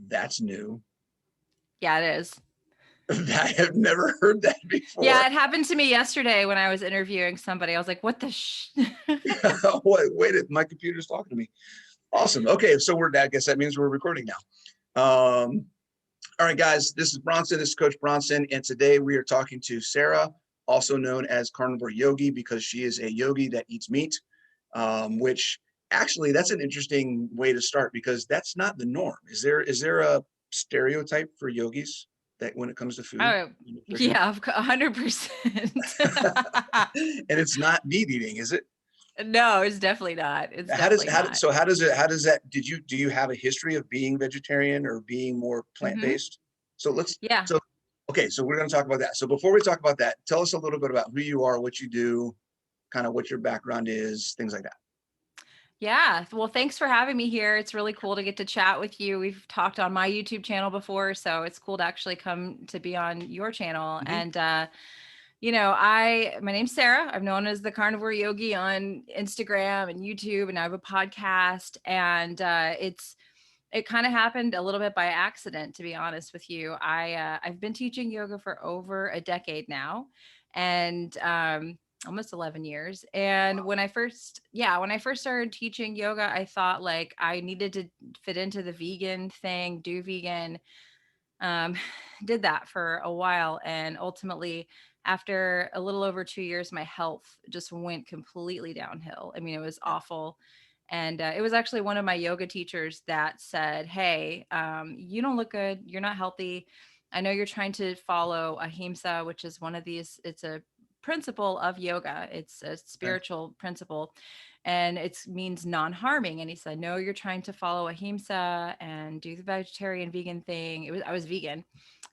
That's new. Yeah, it is. I have never heard that before. Yeah, it happened to me yesterday when I was interviewing somebody. I was like, what the Wait, my computer's talking to me. Awesome. Okay, so I guess that means we're recording now. All right, guys, this is Bronson. This is Coach Bronson, and today we are talking to Sarah, also known as Carnivore Yogi, because she is a yogi that eats meat, which actually that's an interesting way to start because that's not the norm. Is there a stereotype for yogis that when it comes to food Oh, and nutrition? yeah, 100%. And it's not meat eating, is it? No, it's definitely not. It's How does definitely how not. so how does it how does that do you have a history of being vegetarian or being more Hmm. plant-based? So let's Yeah. so okay, so we're going to talk about that. So before we talk about that, tell us a little bit about who you are, what you do, kind of what your background is, things like that. Yeah. Well, thanks for having me here. It's really cool to get to chat with you. We've talked on my YouTube channel before, so it's cool to actually come to be on your channel. Mhm. And my name's Sarah. I'm known as the Carnivore Yogi on Instagram and YouTube, and I have a podcast. And it kind of happened a little bit by accident, to be honest with you. I've been teaching yoga for over a decade now, and almost 11 years. And when I first started teaching yoga, I thought like I needed to fit into the vegan thing, do vegan. Um, did that for a while, and ultimately, after a little over 2 years, my health just went completely downhill. I mean, it was awful. And it was actually one of my yoga teachers that said, "Hey, you don't look good. You're not healthy. I know you're trying to follow ahimsa, which is one of these, it's a principle of yoga. It's a Okay. spiritual principle, and it means non-harming." And he said, "No, you're trying to follow ahimsa and do the vegetarian vegan thing." I was vegan.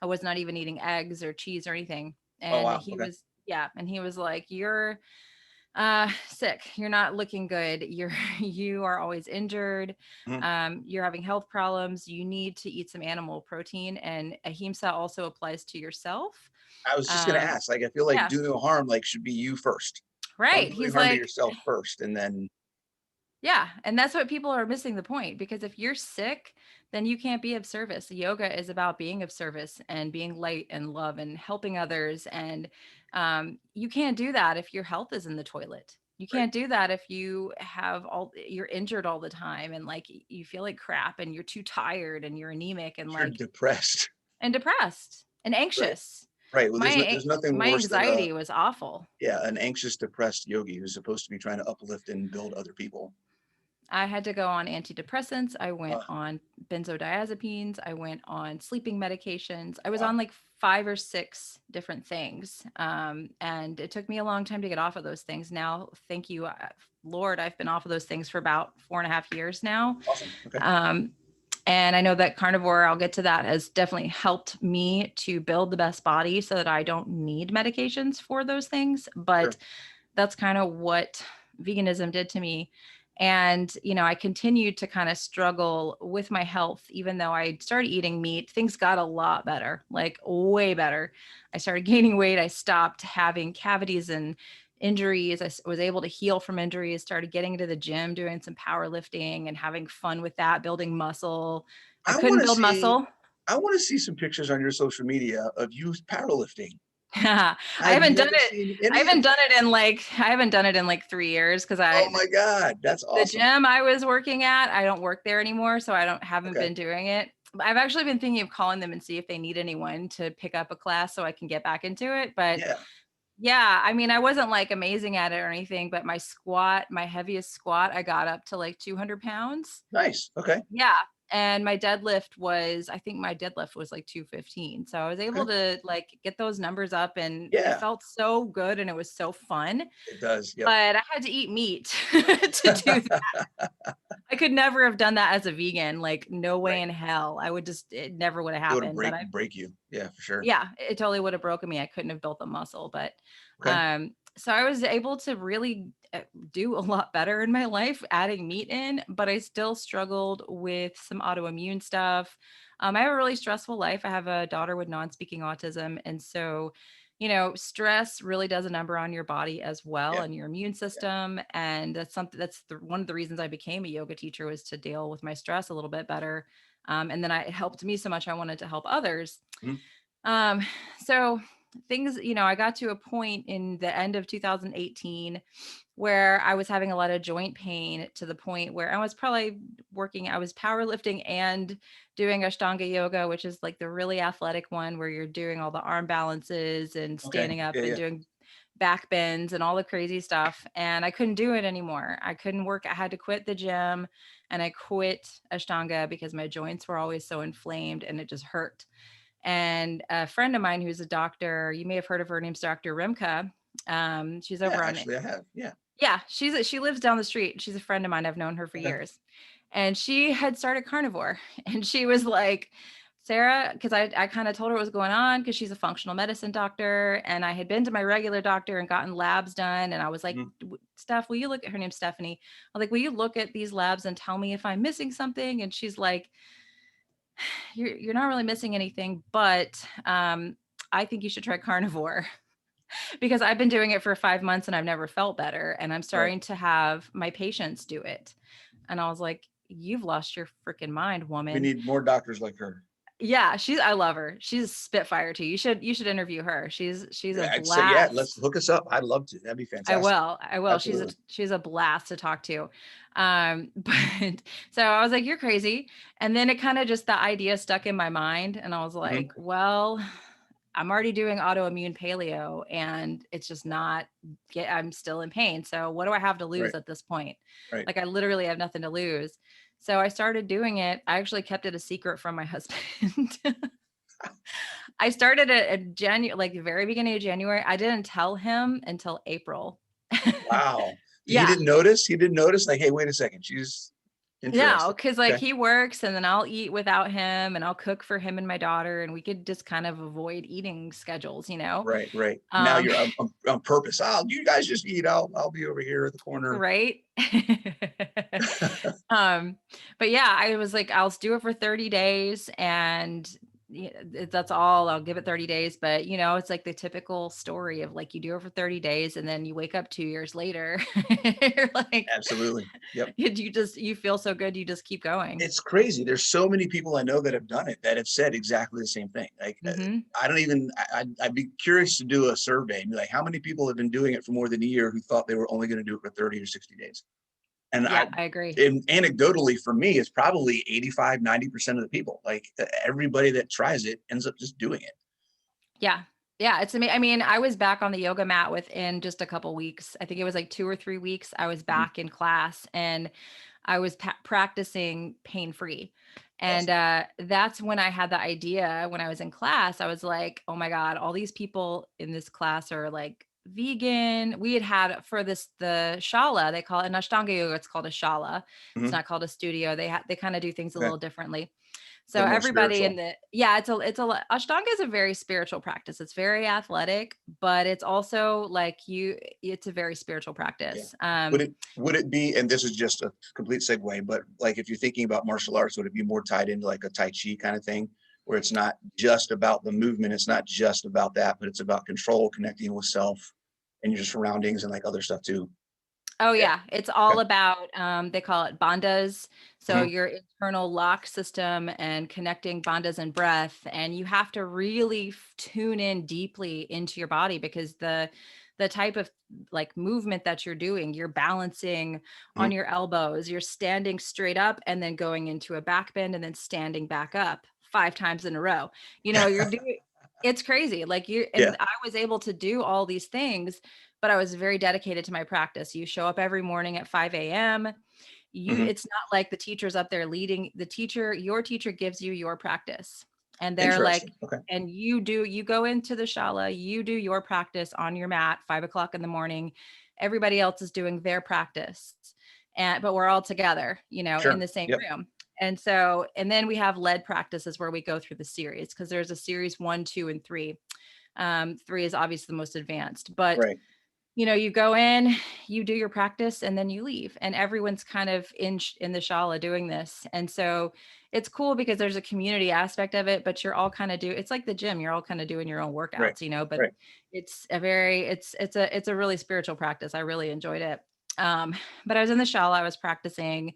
I was not even eating eggs or cheese or anything. Oh And wow. he Okay. was, yeah, and he was like, "You're sick. You're not looking good. You are always injured. Mhm. You're having health problems. You need to eat some animal protein, and ahimsa also applies to yourself." I was just going to um ask, like I feel like yeah, do no harm like should be you first. Don't right. do any He's harm to like, yourself first and then yeah, and that's what people are missing the point, because if you're sick, then you can't be of service. Yoga is about being of service and being light and love and helping others. And you can't do that if your health is in the toilet. You right. can't do that if you're injured all the time, and like you feel like crap and you're too tired and you're anemic and You're like depressed. and depressed and Right. anxious. Right. Well, My there's nothing my worse than anxiety was awful. an anxious, depressed yogi who's supposed to be trying to uplift and build other people. I had to go on antidepressants. I went Uh, on benzodiazepines. I went on sleeping medications. I was wow. on like 5 or 6 different things. And it took me a long time to get off of those things. Now, thank you, Lord, I've been off of those things for about 4.5 years now. Awesome. Okay. Um, and I know that carnivore, I'll get to that, has definitely helped me to build the best body so that I don't need medications for those things. But Sure. that's kind of what veganism did to me. And, I continued to kind of struggle with my health, even though I started eating meat. Things got a lot better, like way better. I started gaining weight. I stopped having cavities and injuries. Was able to heal from injuries, started getting into the gym, doing some powerlifting and having fun with that, building muscle. I I couldn't want to build see. muscle. I want to see some pictures on your social media of you powerlifting. I I've haven't done never it. seen I any of haven't done it. it in like I haven't done it in like 3 years, because Oh my God, that's the awesome. gym I was working at, I don't work there anymore, so I haven't Okay. been doing it. But I've actually been thinking of calling them and see if they need anyone to pick up a class so I can get back into it. But Yeah. yeah, I mean, I wasn't like amazing at it or anything, but my heaviest squat, I got up to like 200 pounds. Nice. Okay. Yeah, and I think my deadlift was like 215. So I was able Okay. to like get those numbers up, and it Yeah. felt so good and it was so fun. It does. Yep. But I had to eat meat to do that. I could never have done that as a vegan. Like no way Right. in hell. It never would have It would happened. But break you. Yeah, for sure. yeah, it totally would have broken me. I couldn't have built the muscle. But Okay. so I was able to really do a lot better in my life adding meat in, but I still struggled with some autoimmune stuff. I have a really stressful life. I have a daughter with non-speaking autism, and so stress really does a number on your body as well Yeah. and your immune Yeah. system. And that's something one of the reasons I became a yoga teacher, was to deal with my stress a little bit better. And then it helped me so much, I wanted to help others. Mhm. Um, so things, I got to a point in the end of 2018 where I was having a lot of joint pain, to the point where I was powerlifting and doing Ashtanga yoga, which is like the really athletic one where you're doing all the arm balances and Okay. standing up Yeah. and Yeah. doing back bends and all the crazy stuff. And I couldn't do it anymore. I couldn't work. I had to quit the gym, and I quit Ashtanga because my joints were always so inflamed and it just hurt. And a friend of mine who's a doctor, you may have heard of her, name's Dr. Rimka. She's Yeah. over on, Actually, I have. Yeah. yeah, she lives down the street. She's a friend of mine. I've known her for Okay. years. And she had started carnivore. And she was like, Sarah, because I kind of told her what was going on, because she's a functional medicine doctor. And I had been to my regular doctor and gotten labs done. And I was like, Mhm. Steph, will you look at her name's Stephanie? I was like, will you look at these labs and tell me if I'm missing something? And she's like, you're not really missing anything, but I think you should try carnivore. Because I've been doing it for 5 months and I've never felt better. And I'm Right. starting to have my patients do it. And I was like, you've lost your freaking mind, We woman. need more doctors like her. Yeah, I love her. She's a spitfire too. You should interview her. She's a Yeah, I'd say, yeah, let's blast. hook us up. I'd love to. That'd be fantastic. I will. Absolutely. She's a blast to talk to. But so I was like, you're crazy. And then it kind of just, the idea stuck in my mind. And I was Mhm. like, well, I'm already doing autoimmune paleo and it's just not I'm still in pain. So what do I have to lose Right. at this point? Right. Like, I literally have nothing to lose. So I started doing it. I actually kept it a secret from my husband. I started it at January, like the very beginning of January. I didn't tell him until April. Wow. He Yeah. didn't notice. He didn't notice. Like, hey, wait a second. She's No, interested. because like Okay. he works and then I'll eat without him and I'll cook for him and my daughter, and we could just kind of avoid eating schedules. Right. Right. Now Um, you're on purpose. Oh, you guys just eat. I'll be over here at the corner. right. um, but yeah, I was like, I'll do it for 30 days, and that's all. I'll give it 30 days. But it's like the typical story of like, you do it for 30 days and then you wake up 2 years later. You're like, Absolutely. Yep. you feel so good, you just keep going. It's crazy. There's so many people I know that have done it that have said exactly the same thing. Like, Hmm. I don't even, I'd be curious to do a survey and be like, how many people have been doing it for more than a year who thought they were only going to do it for 30 or 60 days? And Yeah, I agree. anecdotally for me, it's probably 85, 90% of the people. Like, everybody that tries it ends up just doing it. Yeah. Yeah, it's amazing. I mean, I was back on the yoga mat within just a couple weeks. I think it was like 2 or 3 weeks. I was Mhm. back in class and I was practicing pain free. And Awesome. that's when I had the idea. When I was in class, I was like, oh my God, all these people in this class are like vegan. We had for the shala, they call it, in Ashtanga yoga, it's called a shala. It's Mhm. not called a studio. They kind of do things a Okay. A little differently. So little more everybody spiritual. in yeah, Ashtanga is a very spiritual practice. It's very athletic, but it's also like it's a very spiritual Yeah. practice. Would it be, and this is just a complete segue, but like if you're thinking about martial arts, would it be more tied into like a Tai Chi kind of thing, where it's not just about the movement, it's not just about that, but it's about control, connecting with self and your surroundings and like other stuff too. Oh Yeah. yeah, it's all Okay. about they call it bandhas. So Mhm. your internal lock system and connecting bandhas and breath, and you have to really tune in deeply into your body, because the type of like movement that you're doing, you're balancing Mhm. on your elbows, you're standing straight up and then going into a back bend and then standing back up 5 times in a row. You're doing it's crazy. Like Yeah. and I was able to do all these things, but I was very dedicated to my practice. You show up every morning at 5 a.m. Mhm. It's not like the teacher's up there leading your teacher gives you your practice. And they're like, Interesting. Okay. and you go into the shala, you do your practice on your mat, 5 o'clock in the morning. Everybody else is doing their practice. But we're all together, in Sure. the same Yep. room. And then we have lead practices where we go through the series, because there's a series 1, 2, and 3. 3 is obviously the most advanced, but Right. you go in, you do your practice, and then you leave, and everyone's kind of in the shala doing this. And so it's cool because there's a community aspect of it, but you're all kind of it's like the gym, you're all kind of doing your own Right. workouts, but Right. it's a really spiritual practice. I really enjoyed it. But I was in the shala, I was practicing,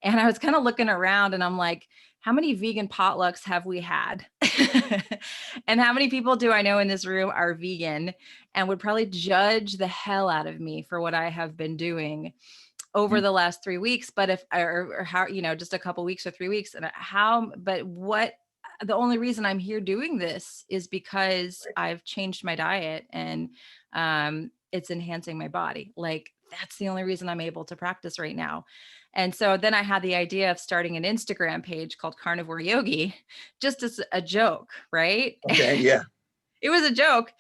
and I was kind of looking around, and I'm like, how many vegan potlucks have we had? And how many people do I know in this room are vegan and would probably judge the hell out of me for what I have been doing over Mhm. the last 3 weeks? But or how, just a couple weeks or 3 weeks. And the only reason I'm here doing this is because Right. I've changed my diet, and it's enhancing my body. Like, that's the only reason I'm able to practice right now. And so then I had the idea of starting an Instagram page called Carnivore Yogi, just as a joke, right? Okay. Yeah. It was a joke.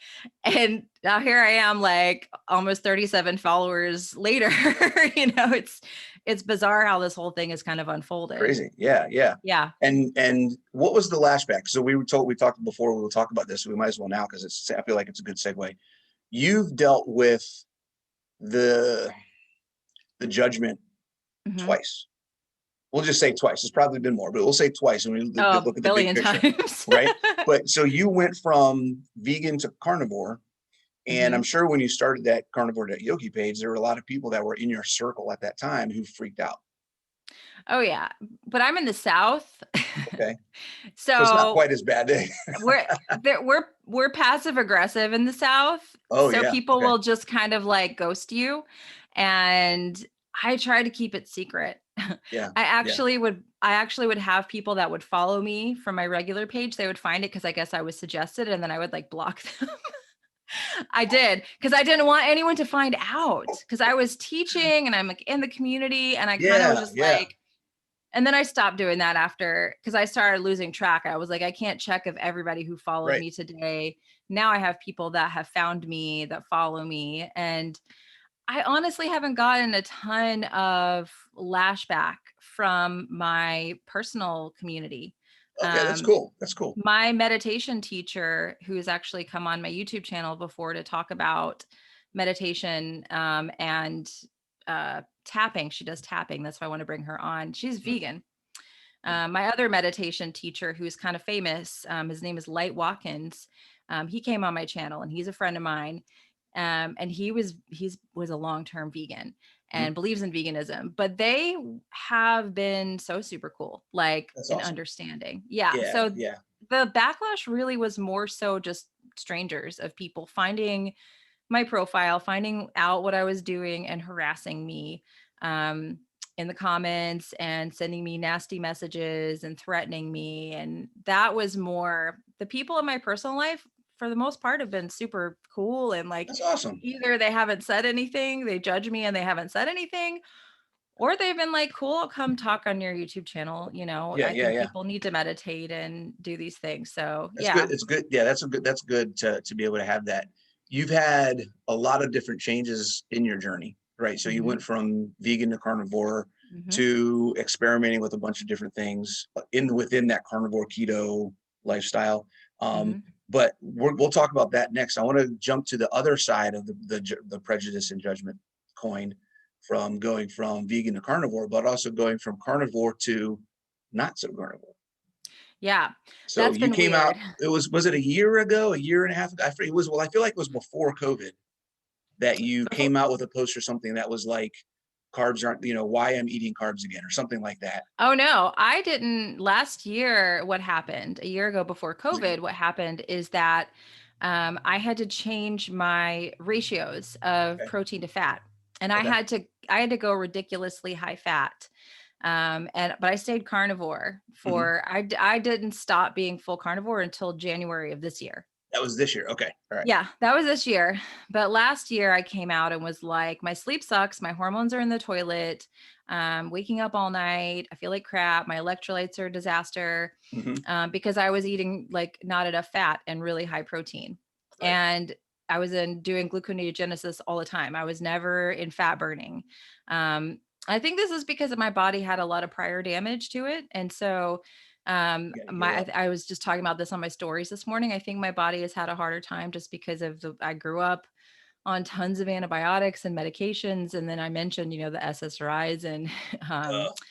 And now here I am, like almost 37 followers later. It's bizarre how this whole thing is kind of unfolded. Crazy. Yeah. Yeah. Yeah. And what was the lashback? So we talked before, we will talk about this. So we might as well now, because I feel like it's a good segue. You've dealt with the judgment Mhm. twice. We'll just say twice. It's probably been more, but we'll say twice when we Oh, look at the big billion picture, times. right? But so you went from vegan to carnivore, and I'm Mhm. sure when you started that carnivore yogi page, there were a lot of people that were in your circle at that time who freaked out. Oh yeah. But I'm in the South. Okay, so it's not So quite as bad. we're passive aggressive in the South. Oh So yeah. people Okay. will just kind of like ghost you. And I try to keep it secret. I Yeah. Yeah. actually would have people that would follow me from my regular page. They would find it because I guess I was suggested, and then I would like block them. I did, because I didn't want anyone to find out, because I was teaching and I'm like in the community, and I kind of was Yeah. just Yeah. like, and then I stopped doing that after, because I started losing track. I was like, I can't check if everybody who followed Right. me today. Now I have people that have found me, that follow me. And I honestly haven't gotten a ton of lashback from my personal community. Okay. That's Um, cool. That's cool. my meditation teacher, who has actually come on my YouTube channel before to talk about meditation, and tapping. She does tapping. That's why I want to bring her on. She's Mhm. vegan. My other meditation teacher, who's kind of famous, his name is Light Watkins. He came on my channel, and he's a friend of mine. And he was a long-term vegan Mhm. and believes in veganism, but they have been so super cool, like That's in awesome. understanding. Yeah. Yeah. So Yeah. the backlash really was more so just strangers, of people finding my profile, finding out what I was doing, and harassing me um, in the comments, and sending me nasty messages and threatening me. And that was more the people in my personal life, for the most part, have been super cool. And like, That's awesome. either they haven't said anything, they judge me and they haven't said anything, or they've been like, cool, I'll come talk on your YouTube channel. Yeah. I Yeah. think Yeah. people need to meditate and do these things. So That's good. yeah. It's good. Yeah, that's good to be able to have that. You've had a lot of different changes in your journey, right? So you Hmm. went from vegan to carnivore Hmm. to experimenting with a bunch of different things within that carnivore keto lifestyle. Um, Hmm. but we'll talk about that next. I want to jump to the other side of the prejudice and judgment coin, from going from vegan to carnivore, but also going from carnivore to not so carnivore. Yeah, So that's you been came weird. out, was it a year ago, a year and a half ago? I forget, it was, well, I feel like it was before COVID that you Before, came out with a post or something that was like, carbs aren't, why I'm eating carbs again, or something like that. oh no, I didn't. Last year, what happened a year ago before COVID, what happened is that I had to change my ratios of Okay. protein to fat. And Okay. I had to go ridiculously high fat. But I stayed carnivore Hmm. I didn't stop being full carnivore until January of this year. That was this year. Okay. All right. Yeah, that was this year. But last year I came out and was like, my sleep sucks. My hormones are in the toilet. Waking up all night. I feel like crap. My electrolytes are a disaster, Hmm. because I was eating like not enough fat and really high protein. Right. And I was doing gluconeogenesis all the time. I was never in fat burning. Um, I think this is because my body had a lot of prior damage to it. And so You got to heal up. I was just talking about this on my stories this morning. I think my body has had a harder time just because of I grew up on tons of antibiotics and medications. And then I mentioned, the SSRIs and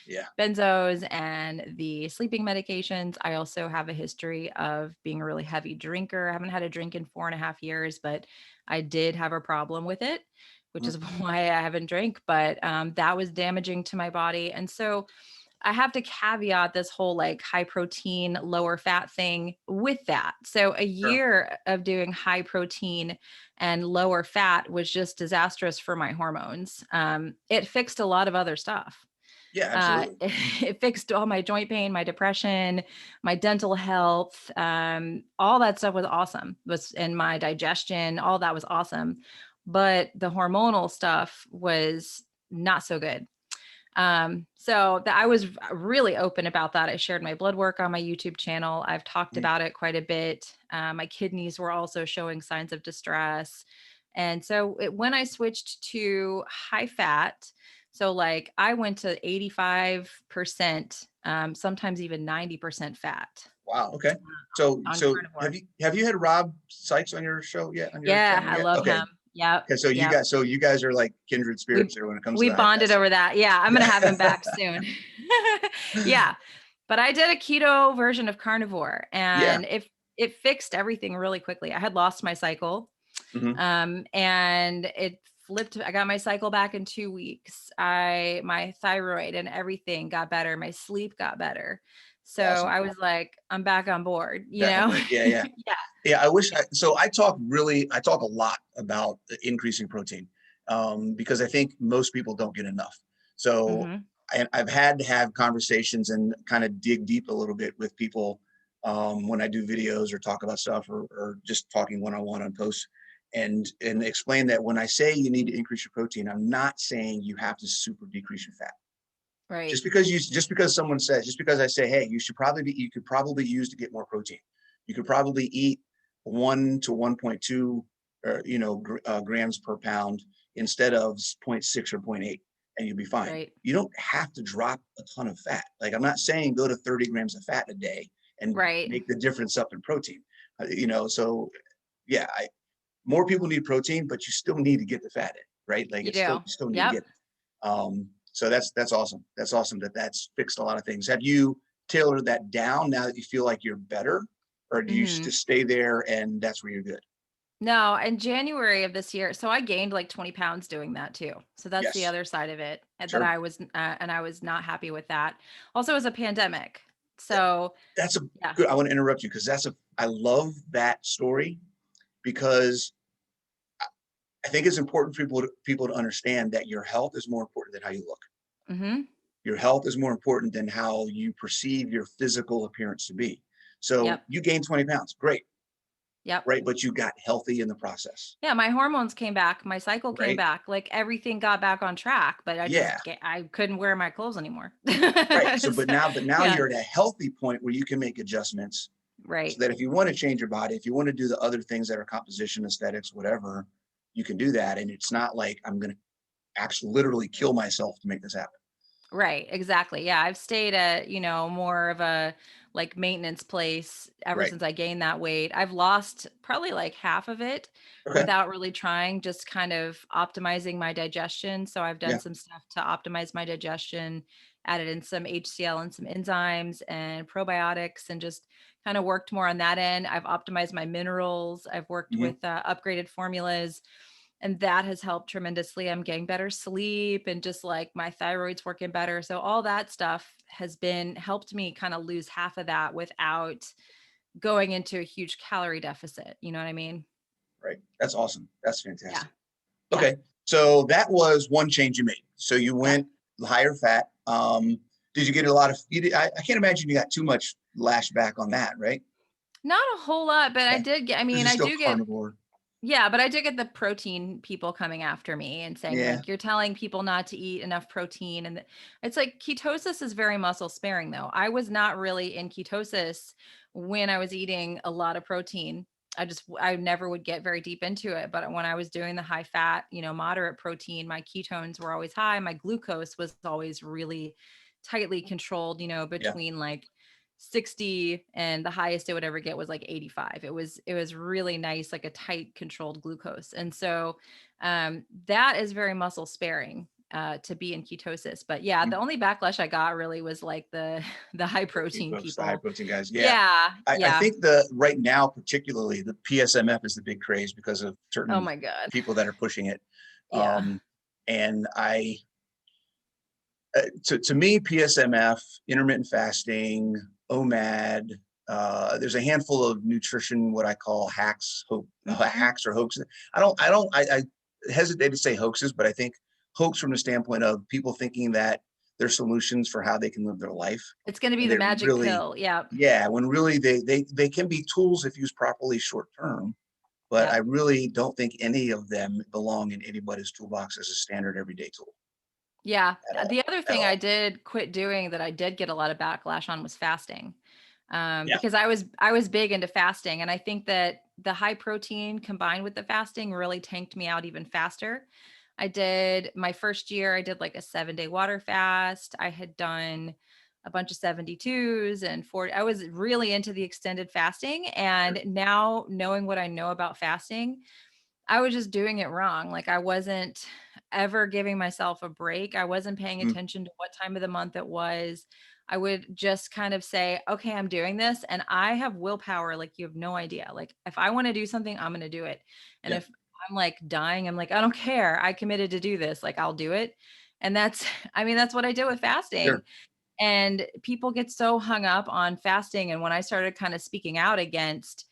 Yeah. benzos and the sleeping medications. I also have a history of being a really heavy drinker. I haven't had a drink in 4.5 years, but I did have a problem with it, which Mhm. is why I haven't drank. But that was damaging to my body. And so I have to caveat this whole like high protein, lower fat thing with that. So a Sure. year of doing high protein and lower fat was just disastrous for my hormones. It fixed a lot of other stuff. Yeah, absolutely. It fixed all my joint pain, my depression, my dental health. All that stuff was awesome. Was in my digestion, all that was awesome. But the hormonal stuff was not so good. I was really open about that. I shared my blood work on my YouTube channel. I've talked Mhm. about it quite a bit. My kidneys were also showing signs of distress. And so when I switched to high fat, so like I went to 85%, sometimes even 90% fat Wow. Okay. So, on so carnivore. have you had Rob Sykes on your show yet? On your Yeah, channel I yet? love Okay. him. Yep. Okay. Yep. So you guys are like kindred We spirits there when it comes to we the high fat bonded stuff. over that. Yeah, I'm gonna have him back soon. Yeah, but I did a keto version of carnivore, Yeah. and it fixed everything really quickly. I had lost my cycle, Hmm. and it flipped. I got my cycle back in 2 weeks. My thyroid and everything got better. My sleep got better. So Awesome. I was like, I'm back on board. Back on board. Yeah. Yeah. Yeah. Yeah. I talk a lot about increasing protein because I think most people don't get enough. So Hmm. I've had to have conversations and kind of dig deep a little bit with people when I do videos or talk about stuff or just talking one-on-one on posts and explain that when I say you need to increase your protein, I'm not saying you have to super decrease your fat. Right. Just because someone says, just because I say, hey, you could probably use to get more protein. You could probably eat 1 to 1.2 grams per pound instead of zero 0.6 or zero 0.8, and you'll be fine. Right. You don't have to drop a ton of fat. Like I'm not saying go to 30 grams of fat a day and Right. make the difference up in protein. So yeah, more people need protein, but you still need to get the fat in, right? Like You it's still do. you still need to Yep. get it. So that's awesome. That's awesome that's fixed a lot of things. Have you tailored that down now that you feel like you're better, or do you Hmm. just stay there and that's where you're good? No, in January of this year, so I gained like 20 pounds doing that too. So that's the Yes, other side of it, sure. and I was not happy with that. Also, it was a pandemic. That, So that's a yeah. good. I want to interrupt you because I love that story because I think it's important for people to understand that your health is more important than how you look. Hmm. Your health is more important than how you perceive your physical appearance to be. So Yep. you gained 20 pounds, great, Yep. right? But you got healthy in the process, Yeah, my hormones came back, my cycle came right? back, like everything got back on track, but Yeah, I couldn't wear my clothes anymore. right. So, So, but now yeah, you're at a healthy point where you can make adjustments so right. that if you want to change your body, if you want to do the other things that are composition, aesthetics, whatever, you can do that. And it's not like I'm going to actually literally kill myself to make this happen. Right, exactly. Yeah, I've stayed at, more of a like maintenance place ever Right. since I gained that weight. I've lost probably like half of it Okay. without really trying, just kind of optimizing my digestion. So I've done Yeah. some stuff to optimize my digestion, added in some HCl and some enzymes and probiotics, and just kind of worked more on that end. I've optimized my minerals. I've worked Hmm. with upgraded formulas, and that has helped tremendously. I'm getting better sleep and just like my thyroid's working better. So all that stuff has been helped me kind of lose half of that without going into a huge calorie deficit. You know what I mean? Right. That's awesome. That's Yeah. fantastic. Yeah. Okay. So that was one change you made. So you Yep. went higher fat. Did you get a lot of, I can't imagine you got too much lash back on that, right? Not a whole lot, but I Okay. did get, I Because mean, you're I still do get, carnivore. yeah, but I did get the protein people coming after me and saying Yeah. like, you're telling people not to eat enough protein. And it's like ketosis is very muscle sparing though. I was not really in ketosis when I was eating a lot of protein. I never would get very deep into it. But when I was doing the high fat, moderate protein, my ketones were always high. My glucose was always really tightly controlled, Yeah. between like 60, and the highest it would ever get was like 85. It was really nice, like a tight controlled glucose. And so that is very muscle sparing to be in ketosis. But yeah, the only backlash I got really was like the the high Protein protein folks, the high people. protein guys. Yeah. Yeah, I yeah. think right now, particularly the PSMF is the big craze because of Oh certain my God. people that are pushing it. Yeah. And to me, PSMF, intermittent fasting, OMAD, there's a handful of nutrition, what I call Mhm. hacks or hoaxes. I hesitate to say hoaxes, but I think hoax from the standpoint of people thinking that they're solutions for how they can live their life. It's going to be And the they magic really, pill. Yeah. yeah, when really they can be tools if used properly short term, but I Yep. really don't think any of them belong in anybody's toolbox as a standard everyday tool Yeah. at all, The other at thing I all. did quit doing that I did get a lot of backlash on was fasting. Yeah. Because I was big into fasting, and I think that the high protein combined with the fasting really tanked me out even faster. I did my first year, I did like a 7-day water fast. I had done a bunch of 72s and 40. I was really into the extended fasting. Sure. And now knowing what I know about fasting, I was just doing it wrong. Like I wasn't ever giving myself a break. I wasn't paying Mm, attention to what time of the month it was. I would just kind of say, okay, I'm doing this. And I have willpower. Like you have no idea. Like if I want to do something, I'm going to do it. And yeah. if I'm like dying, I'm like, I don't care. I committed to do this. Like I'll do it. And that's, I mean, that's what I did with fasting. Sure. And people get so hung up on fasting. And when I started kind of speaking out against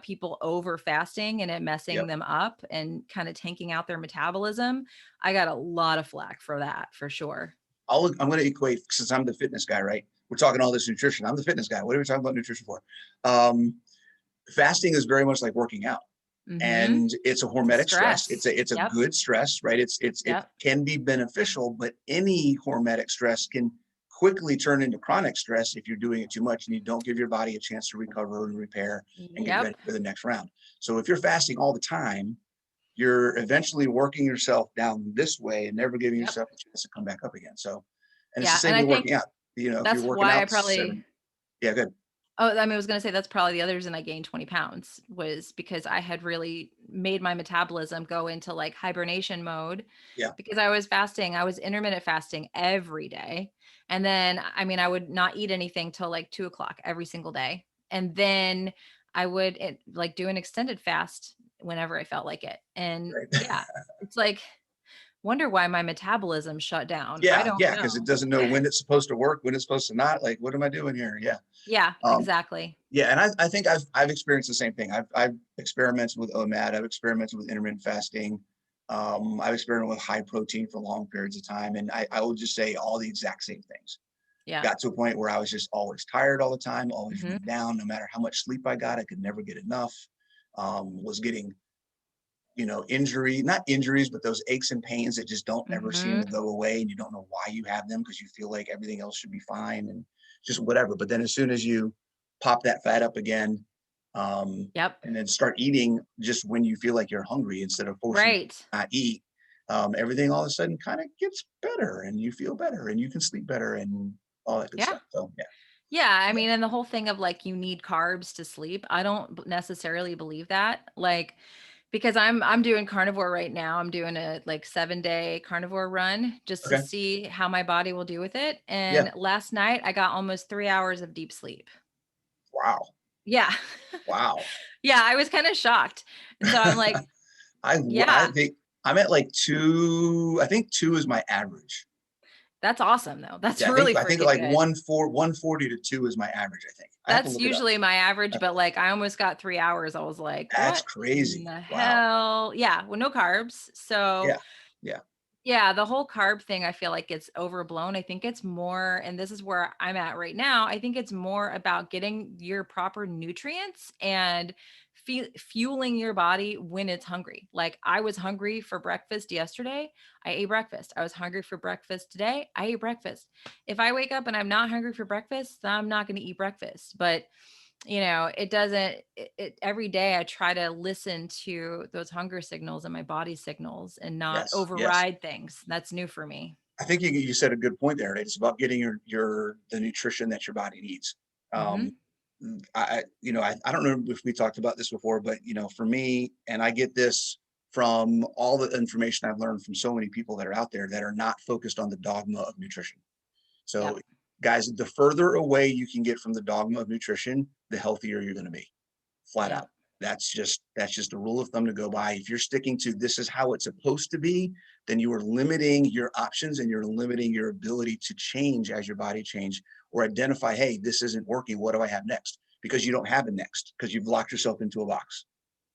people over fasting and it messing Yep. them up and kind of tanking out their metabolism, I got a lot of flack for that for sure. I'm going to equate, since I'm the fitness guy, right? We're talking all this nutrition. I'm the fitness guy. What are we talking about nutrition for? Um, Fasting is very much like working out, Mm-hmm. and it's a It's a hormetic stress. stress. It's a Yep. good stress, right? It Yep. can be beneficial, but any hormetic stress can quickly turn into chronic stress if you're doing it too much and you don't give your body a chance to recover and repair and get ready Yep. for the next round. So if you're fasting all the time, you're eventually working yourself down this way and never giving Yep. yourself a chance to come back up again. So, and it's the Yeah. And same I with think working out. You know, if you're that's working why I out probably, yeah, good. oh, I mean, I was going to say that's probably the other reason I gained 20 pounds was because I had really made my metabolism go into like hibernation mode Yeah, because I was fasting. I was intermittent fasting every day. And then, I mean, I would not eat anything till like 2 o'clock every single day. And then I would like do an extended fast whenever I felt like it. And right. yeah, it's like, wonder why my metabolism shut down. I Yeah, don't yeah, because it know. doesn't know when it's supposed to work, when it's supposed to not. Like, what am I doing here? Yeah. Yeah, Um, exactly. yeah, and I think I've experienced the same thing. I've experimented with OMAD, I've experimented with intermittent fasting, I've experimented with high protein for long periods of time, and I will just say all the exact same things. Yeah. Got to a point where I was just always tired all the time, always Hmm. run down. No matter how much sleep I got, I could never get enough. Was getting not injuries, but those aches and pains that just don't ever seem Hmm. to go away, and you don't know why you have them because you feel like everything else should be fine and just whatever. But then as soon as you pop that fat up again, Yep. and then start eating just when you feel like you're hungry instead of forcing Right. to not eat, everything all of a sudden kind of gets better and you feel better and you can sleep better and all that good Yeah. stuff. So yeah, Yeah. I yeah, mean, and the whole thing of like you need carbs to sleep, I don't necessarily believe that. Like, because I'm doing carnivore right now. I'm doing a like 7-day carnivore run just to okay, see how my body will do with it. yeah, And last night I got almost 3 hours of deep sleep. wow, Yeah. wow. Yeah. I was kind of shocked. And so I'm like, I yeah, think I'm at like two. I think two is my average. that's awesome though. That's Yeah, really I think freaking like good. 140 to two is my average. I think I have to That's look it up. usually my average, Uh, but like I almost got 3 hours. I was like, That's what in crazy. the Wow. hell? Yeah, well, no carbs. So Yeah. Yeah. yeah, the whole carb thing, I feel like it's overblown. I think it's more, and this is where I'm at right now. I think it's more about getting your proper nutrients and fueling your body when it's hungry. Like I was hungry for breakfast yesterday, I ate breakfast. I was hungry for breakfast today, I ate breakfast. If I wake up and I'm not hungry for breakfast, I'm not going to eat breakfast. But it doesn't every day I try to listen to those hunger signals and my body signals and not Yes. Yes. override things. That's new for me. I think you said a good point there. Right? It's about getting the nutrition that your body needs. Mm-hmm. I don't know if we talked about this before, but for me, and I get this from all the information I've learned from so many people that are out there that are not focused on the dogma of nutrition. So Yep. guys, the further away you can get from the dogma of nutrition, the healthier you're going to be, flat Yep. out. That's just a rule of thumb to go by. If you're sticking to this is how it's supposed to be, then you are limiting your options and you're limiting your ability to change as your body change or identify, hey, this isn't working. What do I have next? Because you don't have a next because you've locked yourself into a box.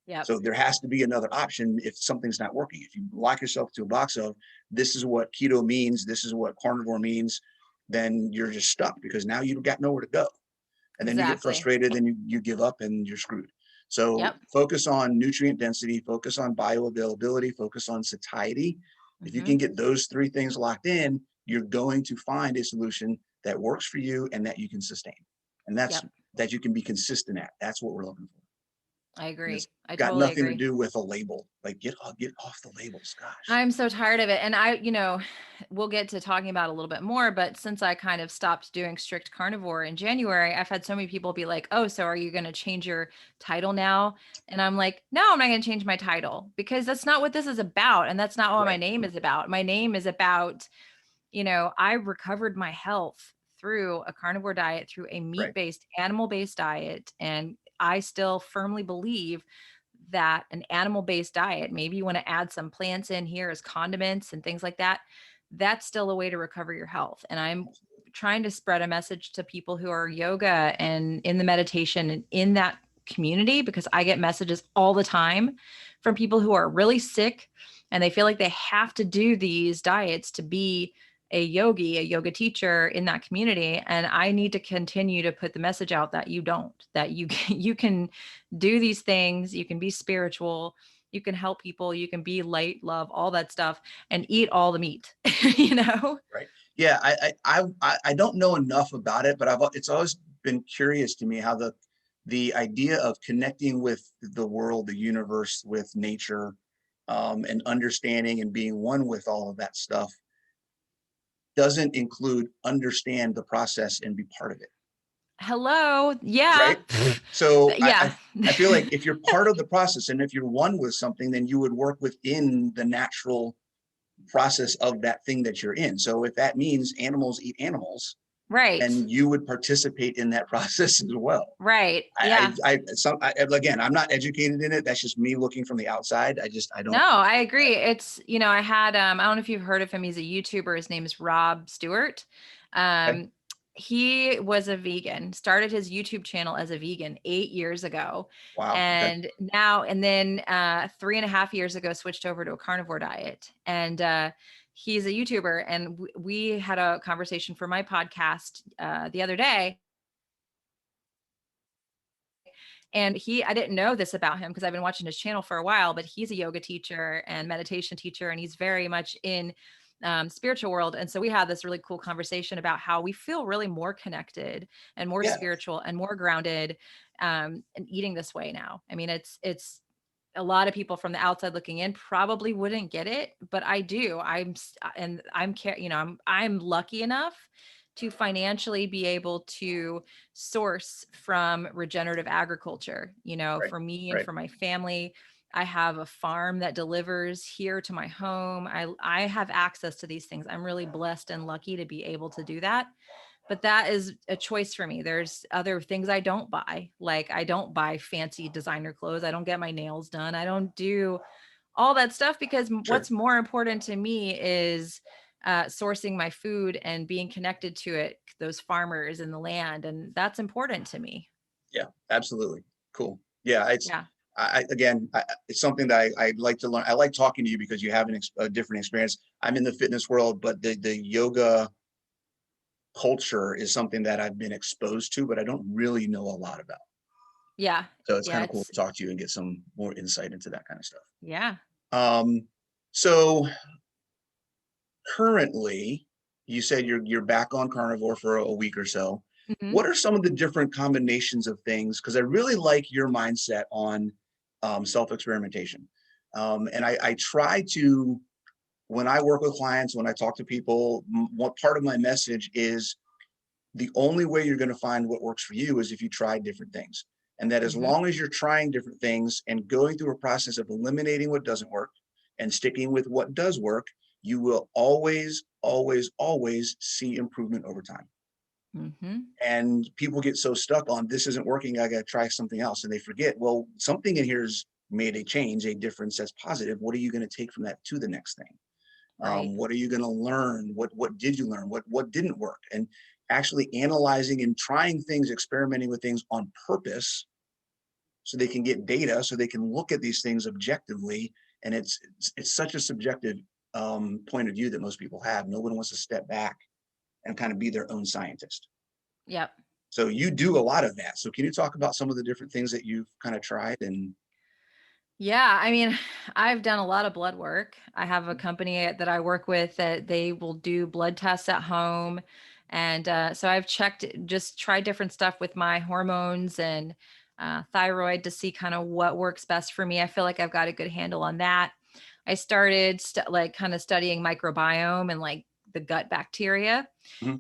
Yep. So there has to be another option if something's not working. If you lock yourself to a box of this is what keto means, this is what carnivore means, then you're just stuck because now you've got nowhere to go. And then you get Exactly. frustrated and you give up and you're screwed. So Yep. focus on nutrient density, focus on bioavailability, focus on satiety. If you Mm-hmm. can get those three things locked in, you're going to find a solution that works for you and that you can sustain. And that's Yep. that you can be consistent at. That's what we're looking for. I And it's agree. I got totally nothing to agree. do with a label. Like get off the labels. Gosh. I'm so tired of it. And we'll get to talking about it a little bit more, but since I kind of stopped doing strict carnivore in January, I've had so many people be like, "Oh, so are you going to change your title now?" And I'm like, "No, I'm not going to change my title because that's not what this is about. And that's not what my Right. name is about. My name is about, I recovered my health through a carnivore diet, through a Right. meat-based, animal-based diet. And I still firmly believe that an animal-based diet, maybe you want to add some plants in here as condiments and things like that, that's still a way to recover your health. And I'm trying to spread a message to people who are yoga and in the meditation and in that community, because I get messages all the time from people who are really sick and they feel like they have to do these diets to be a yoga teacher in that community. And I need to continue to put the message out that you don't, that you can do these things, you can be spiritual, you can help people, you can be light, love, all that stuff, and eat all the meat, Right. Yeah. I don't know enough about it, but it's always been curious to me how the idea of connecting with the world, the universe, with nature, and understanding and being one with all of that stuff doesn't include understand the process and be part of it. Hello. Yeah. Right. So Yeah. I feel like if you're part of the process and if you're one with something, then you would work within the natural process of that thing that you're in. So if that means animals eat animals, Right. and you would participate in that process as well. Right. Yeah. Again, I'm not educated in it. That's just me looking from the outside. I No, don't. I agree. It's, I had I don't know if you've heard of him. He's a YouTuber. His name is Rob Stewart. Okay. Um he was a vegan, started his YouTube channel as a vegan 8 years ago. Wow. Okay. And then 3.5 years ago switched over to a carnivore diet. And he's a YouTuber. And we had a conversation for my podcast the other day. And I didn't know this about him because I've been watching his channel for a while, but he's a yoga teacher and meditation teacher, and he's very much in spiritual world. And so we had this really cool conversation about how we feel really more connected and more Yeah. spiritual and more grounded and eating this way now. I mean, it's a lot of people from the outside looking in probably wouldn't get it, but I do. I'm lucky enough to financially be able to source from regenerative agriculture, Right. for me and Right. for my family. I have a farm that delivers here to my home. I have access to these things. I'm really blessed and lucky to be able to do that. But that is a choice for me. There's other things I don't buy. Like I don't buy fancy designer clothes. I don't get my nails done. I don't do all that stuff because Sure. what's more important to me is sourcing my food and being connected to it, those farmers and the land. And that's important to me. Yeah. Absolutely. Cool. Yeah. Yeah. It's something that I'd like to learn. I like talking to you because you have a different experience. I'm in the fitness world, but the yoga culture is something that I've been exposed to, but I don't really know a lot about. Yeah. So it's Yeah. kind of cool to talk to you and get some more insight into that kind of stuff. Yeah. Um, so currently, you said you're back on carnivore for a week or so. Hmm. What are some of the different combinations of things? Because I really like your mindset on self-experimentation. And I try to, when I work with clients, when I talk to people, what part of my message is the only way you're going to find what works for you is if you try different things. And that as long as you're trying different things and going through a process of eliminating what doesn't work and sticking with what does work, you will always, always, always see improvement over time. And people get so stuck on this isn't working, I got to try something else. And they forget, well, something in here's made a change, a difference that's positive. What are you going to take from that to the next thing? Right. What are you going to learn? What did you learn? What didn't work? And actually analyzing and trying things, experimenting with things on purpose so they can get data, so they can look at these things objectively. And it's such a subjective point of view that most people have. No one wants to step back and kind of be their own scientist. Yep. So you do a lot of that. So can you talk about some of the different things that you've kind of tried? And Yeah, I mean, I've done a lot of blood work. I have a company that I work with that they will do blood tests at home. And so I've just tried different stuff with my hormones and thyroid to see kind of what works best for me. I feel like I've got a good handle on that. I started like kind of studying microbiome and like the gut bacteria.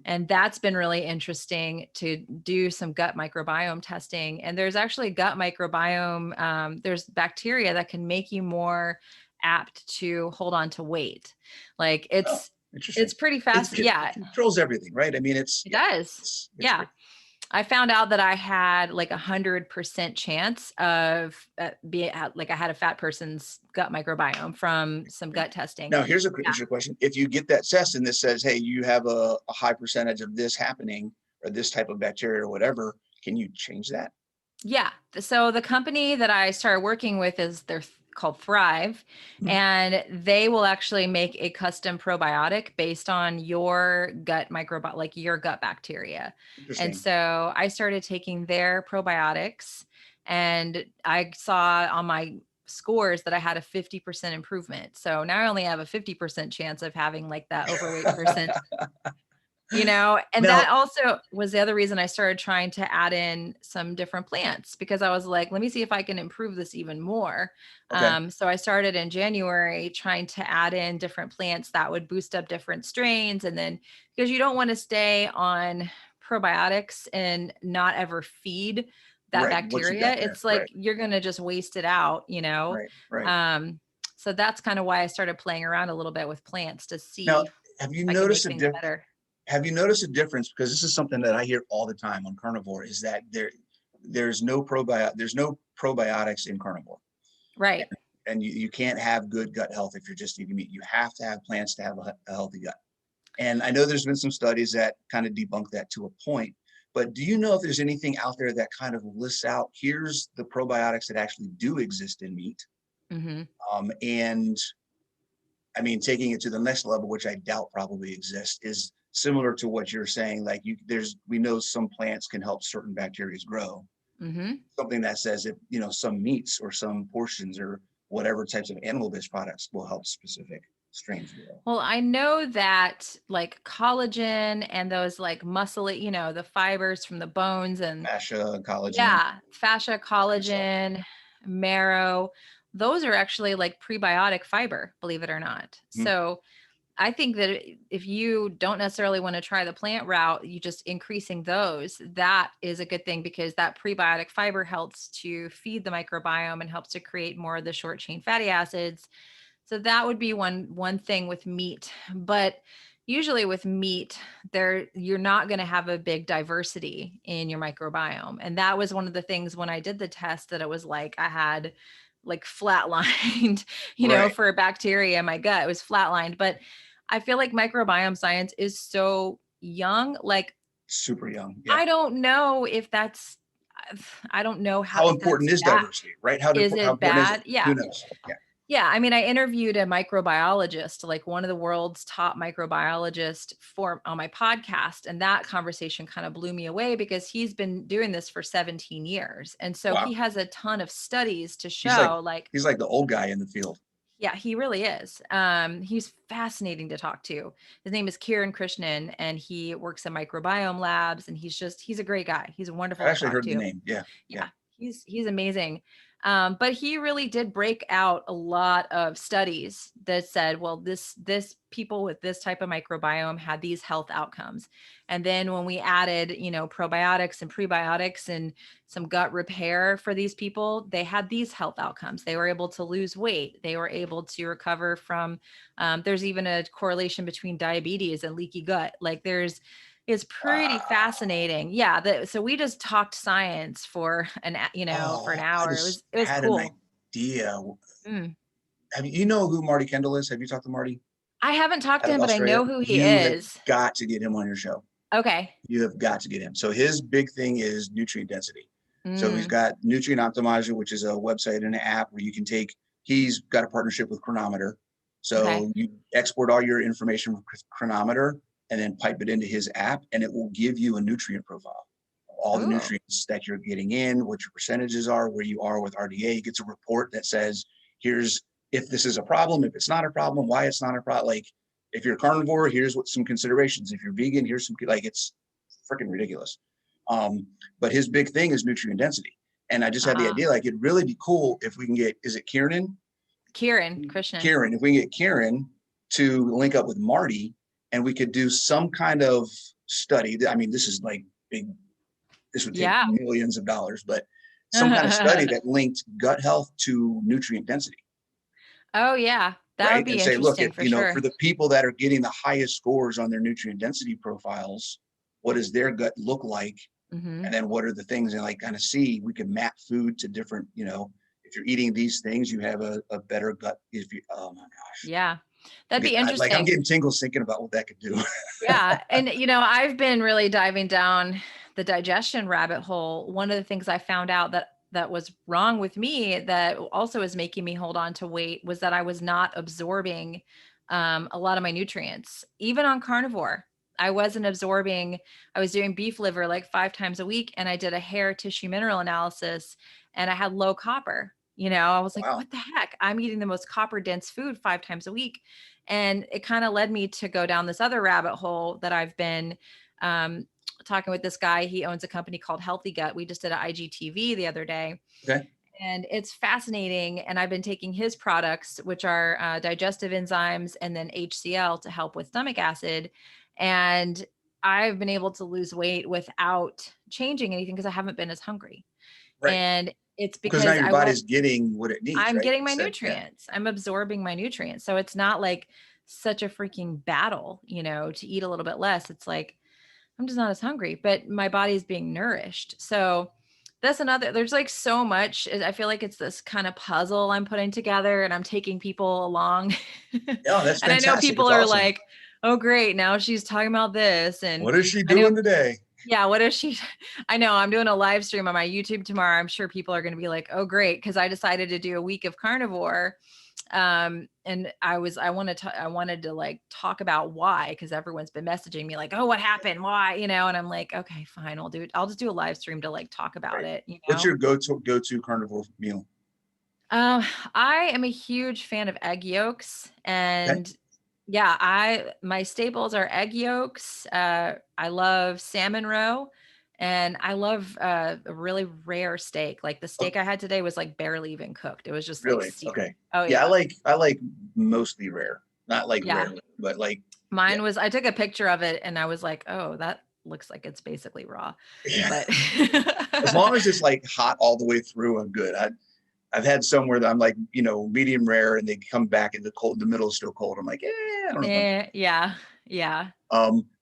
And that's been really interesting to do some gut microbiome testing. And there's actually gut microbiome. There's bacteria that can make you more apt to hold on to weight. Like interesting. it's pretty fast. Yeah. It controls everything, right? I mean, It does. It's Yeah. great. I found out that I had like 100% chance of like I had a fat person's gut microbiome from some gut testing. Now, here's a interesting question. If you get that test and this says, hey, you have a high percentage of this happening or this type of bacteria or whatever, can you change that? Yeah. So the company that I started working with they're called Thrive, and they will actually make a custom probiotic based on your gut microbiome, like your gut bacteria. And so I started taking their probiotics, and I saw on my scores that I had a 50% improvement. So now I only have a 50% chance of having like that overweight person. And that also was the other reason I started trying to add in some different plants, because I was like, let me see if I can improve this even more. So I started in January trying to add in different plants that would boost up different strains. And then because you don't want to stay on probiotics and not ever feed that bacteria, it's like you're going to just waste it out, Right. So that's kind of why I started playing around a little bit with plants to see Now, have you if I can make noticed things better. Have you noticed a difference? Because this is something that I hear all the time on carnivore, is that there's no probiotics in carnivore. Right. And you can't have good gut health if you're just eating meat. You have to have plants to have a healthy gut. And I know there's been some studies that kind of debunk that to a point, but do you know if there's anything out there that kind of lists out, here's the probiotics that actually do exist in meat? And I mean, taking it to the next level, which I doubt probably exists, is similar to what you're saying. Like we know some plants can help certain bacteria grow. Something that says if, some meats or some portions or whatever types of animal-based products will help specific strains grow. Well, I know that like collagen and those like muscle, the fibers from the bones and Fascia, collagen. Yeah, fascia, collagen, marrow, those are actually like prebiotic fiber, believe it or not. So I think that if you don't necessarily want to try the plant route, you just increasing those, that is a good thing, because that prebiotic fiber helps to feed the microbiome and helps to create more of the short chain fatty acids. So that would be one thing with meat. But usually with meat, you're not going to have a big diversity in your microbiome. And that was one of the things when I did the test, that it was like I had like flatlined, for a bacteria in my gut. It was flatlined. But I feel like microbiome science is so young, like super young. Yeah. I don't know if I don't know how important is diversity, right? Is it bad? Yeah. Who knows? Yeah. Yeah. I mean, I interviewed a microbiologist, like one of the world's top microbiologists on my podcast. And that conversation kind of blew me away, because he's been doing this for 17 years. And so he has a ton of studies to show he's like the old guy in the field. Yeah, he really is. He's fascinating to talk to. His name is Kiran Krishnan, and he works at microbiome labs, and he's a great guy. He's wonderful. I actually heard the name. Yeah. Yeah. He's amazing. But he really did break out a lot of studies that said, well, this people with this type of microbiome had these health outcomes. And then when we added, probiotics and prebiotics and some gut repair for these people, they had these health outcomes. They were able to lose weight. They were able to recover from, there's even a correlation between diabetes and leaky gut. Like it's pretty fascinating. Yeah. So we just talked science for for an Oh, I hour. just It was had an cool. idea. Mm. You know who Marty Kendall is? Have you talked to Marty I haven't talked out to of him, but I Australia? know who he You have is. got to get him on your show. Okay. You have got to get him. So his big thing is nutrient density. So he's Mm. got Nutrient Optimizer, which is a website and an app where you can take, he's got a partnership with Chronometer. Okay. So you export all your information from Chronometer and then pipe it into his app, and it will give you a nutrient profile. All the Oh. nutrients that you're getting in, what your percentages are, where you are with RDA. He gets a report that says, here's if this is a problem, if it's not a problem, why it's not a problem. Like if you're carnivore, here's what some considerations. If you're vegan, here's some, like it's freaking ridiculous. But his big thing is nutrient density. And I just had the idea, like it'd really be cool if we can get, is it Kieran? Kieran Krishnan. Kieran, if we can get Kieran to link up with Marty and we could do some kind of study. I mean, this is like big, this would take Yeah. millions of dollars, but some kind of study that linked gut health to nutrient density. Oh yeah. That would Right. be And say, look, interesting if, for sure. for the people that are getting the highest scores on their nutrient density profiles, what does their gut look like? Mm-hmm. And then what are the things, and like kind of see, we can map food to different, if you're eating these things, you have a better gut. If you, oh my gosh. Yeah. That'd be I'm interesting. getting tingles thinking about what that could do. Yeah. And, I've been really diving down the digestion rabbit hole. One of the things I found out that was wrong with me that also is making me hold on to weight was that I was not absorbing a lot of my nutrients, even on carnivore. I wasn't absorbing, I was doing beef liver like 5 times a week, and I did a hair tissue mineral analysis and I had low copper. I was like, Wow. what the heck? I'm eating the most copper dense food 5 times a week. And it kind of led me to go down this other rabbit hole that I've been talking with this guy. He owns a company called Healthy Gut. We just did an IGTV the other day. Okay. And it's fascinating. And I've been taking his products, which are digestive enzymes and then HCl to help with stomach acid. And I've been able to lose weight without changing anything because I haven't been as hungry. Right. And it's Because now because your body's getting what it needs. I'm right? getting my Instead, nutrients. I'm absorbing my nutrients. So it's not like such a freaking battle, to eat a little bit less. It's like, I'm just not as hungry, but my body's being nourished. So that's there's like so much. I feel like it's this kind of puzzle I'm putting together and I'm taking people along. Yeah, that's And I know fantastic. people It's are awesome. like, oh, great. Now she's talking about this. And What is she I know, doing today? yeah, what is she? I know I'm doing a live stream on my YouTube tomorrow. I'm sure people are going to be like, oh, great. Cause I decided to do a week of carnivore. And I wanted to like talk about why, cause everyone's been messaging me like, oh, what happened? Why, and I'm like, okay, fine. I'll just do a live stream to like talk about it. What's your go-to carnivore meal? I am a huge fan of egg yolks, Okay. and yeah, my staples are egg yolks. I love salmon roe, and I love a really rare steak. Like the steak I had today was like barely even cooked. It was just like Really? seared. Okay. Oh Yeah, yeah. I like mostly rare. Not like Yeah. rarely, but like Mine yeah. was, I took a picture of it and I was like, oh, that looks like it's basically raw. Yeah. But As long as it's like hot all the way through, I'm good. I've had somewhere that I'm like, medium rare and they come back in the cold, the middle is still cold. I'm like, I don't know. yeah. Yeah.